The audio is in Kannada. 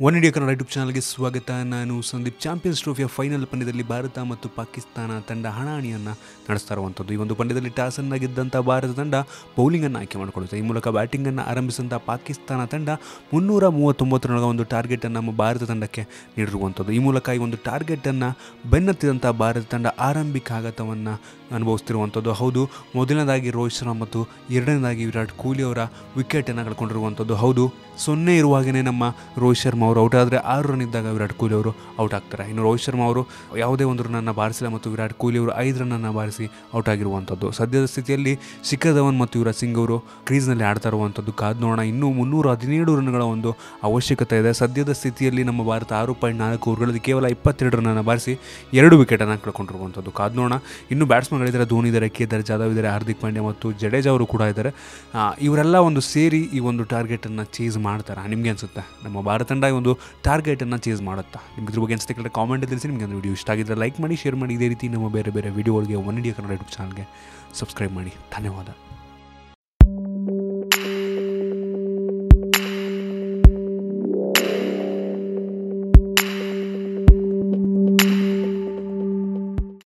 ಒನ್ ಇಂಡಿಯಾ ಕನ್ನಡ ಯೂಟ್ಯೂಬ್ ಚಾನಲ್ಗೆ ಸ್ವಾಗತ. ನಾನು ಸಂದೀಪ್. ಚಾಂಪಿಯನ್ಸ್ ಟ್ರೋಫಿಯ ಫೈನಲ್ ಪಂದ್ಯದಲ್ಲಿ ಭಾರತ ಮತ್ತು ಪಾಕಿಸ್ತಾನ ತಂಡ ಹಣಾಹಣಿಯನ್ನು ನಡೆಸ್ತಾ ಇರುವಂಥದ್ದು. ಈ ಒಂದು ಪಂದ್ಯದಲ್ಲಿ ಟಾಸನ್ನು ಗೆದ್ದಂಥ ಭಾರತ ತಂಡ ಬೌಲಿಂಗನ್ನು ಆಯ್ಕೆ ಮಾಡಿಕೊಳ್ಳುತ್ತೆ. ಈ ಮೂಲಕ ಬ್ಯಾಟಿಂಗನ್ನು ಆರಂಭಿಸಿದಂಥ ಪಾಕಿಸ್ತಾನ ತಂಡ 339 ರನ್ಗಳ ಒಂದು ಟಾರ್ಗೆಟನ್ನು ನಮ್ಮ ಭಾರತ ತಂಡಕ್ಕೆ ನೀಡಿರುವಂಥದ್ದು. ಈ ಮೂಲಕ ಈ ಒಂದು ಟಾರ್ಗೆಟನ್ನು ಬೆನ್ನತ್ತಿದಂಥ ಭಾರತ ತಂಡ ಆರಂಭಿಕ ಆಘಾತವನ್ನು ಅನುಭವಿಸ್ತಿರುವಂಥದ್ದು. ಹೌದು, ಮೊದಲನೇದಾಗಿ ರೋಹಿತ್ ಶರ್ಮಾ ಮತ್ತು ಎರಡನೇದಾಗಿ ವಿರಾಟ್ ಕೊಹ್ಲಿ ಅವರ ವಿಕೆಟನ್ನು ಕಳ್ಕೊಂಡಿರುವಂಥದ್ದು. ಹೌದು, 0 ಇರುವಾಗಲೇ ನಮ್ಮ ರೋಹಿತ್ ಶರ್ಮಾ ಅವರು ಔಟ್ ಆದರೆ 6 ರನ್ ಇದ್ದಾಗ ವಿರಾಟ್ ಕೊಹ್ಲಿ ಅವರು ಔಟ್ ಆಗ್ತಾರೆ. ಇನ್ನು ರೋಹಿತ್ ಶರ್ಮಾ ಅವರು ಯಾವುದೇ ಒಂದು ರನ್ನನ್ನು ಬಾರಿಸಿಲ್ಲ ಮತ್ತು ವಿರಾಟ್ ಕೊಹ್ಲಿ ಅವರು 5 ರನ್ನನ್ನು ಬಾರಿಸಿ ಔಟ್ ಆಗಿರುವಂಥದ್ದು. ಸದ್ಯದ ಸ್ಥಿತಿಯಲ್ಲಿ ಶಿಖರ್ ಧವನ್ ಮತ್ತು ಯುವರಾಜ್ ಸಿಂಗ್ ಅವರು ಕ್ರೀಸ್ನಲ್ಲಿ ಆಡ್ತಾ ಇರುವಂಥದ್ದು. ಕಾದು ನೋಡೋಣ. ಇನ್ನೂ 317 ರನ್ಗಳ ಒಂದು ಅವಶ್ಯಕತೆ ಇದೆ. ಸದ್ಯದ ಸ್ಥಿತಿಯಲ್ಲಿ ನಮ್ಮ ಭಾರತ 6.4 ಓವರ್ಗಳಲ್ಲಿ ಕೇವಲ 22 ರನ್ನನ್ನು ಬಾರಿಸಿ 2 ವಿಕೆಟನ್ನು ಕಳ್ಕೊಂಡಿರುವಂಥದ್ದು. ಕಾದು ನೋಡೋಣ. ಇನ್ನು ಬ್ಯಾಟ್ಸ್ಮನ್ಗಳಿದ್ದಾರೆ. ಧೋನಿ ಇದ್ದಾರೆ, ಕೇದಾರ್ ಜಾಧವ್ ಇದ್ದಾರೆ, ಹಾರ್ದಿಕ್ ಪಾಂಡ್ಯ ಮತ್ತು ಜಡೇಜಾ ಅವರು ಕೂಡ ಇದ್ದಾರೆ. ಇವರೆಲ್ಲ ಒಂದು ಸೇರಿ ಈ ಒಂದು ಟಾರ್ಗೆಟನ್ನು ಚೇಸ್ ಮಾಡ್ತಾರೆ. ನಿಮಗೆ ಅನಿಸುತ್ತೆ ನಮ್ಮ ಭಾರತ ತಂಡ ಈ ಒಂದು ಟಾರ್ಗೆಟನ್ನು ಚೇಸ್ ಮಾಡುತ್ತಾ? ನಿಮ್ಗೆ ಇದ್ರ ಬಗ್ಗೆ ಅನಿಸುತ್ತೆ ಕೇಳಿದ್ರೆ ಕಾಮೆಂಟ್ ತಿಳಿಸಿ. ನಿಮಗೆ ಒಂದು ವಿಡಿಯೋ ಇಷ್ಟ ಆಗಿದ್ದರೆ ಲೈಕ್ ಮಾಡಿ, ಶೇರ್ ಮಾಡಿ. ಇದೇ ರೀತಿ ನಮ್ಮ ಬೇರೆ ಬೇರೆ ವಿಡಿಯೋಗಳಿಗೆ ಒನ್ ಇಂಡಿಯಾ ಕನ್ನಡ ಯೂಟ್ಯೂಬ್ ಚಾನಲ್ಗೆ ಸಬ್ಸ್ಕ್ರೈಬ್ ಮಾಡಿ. ಧನ್ಯವಾದ.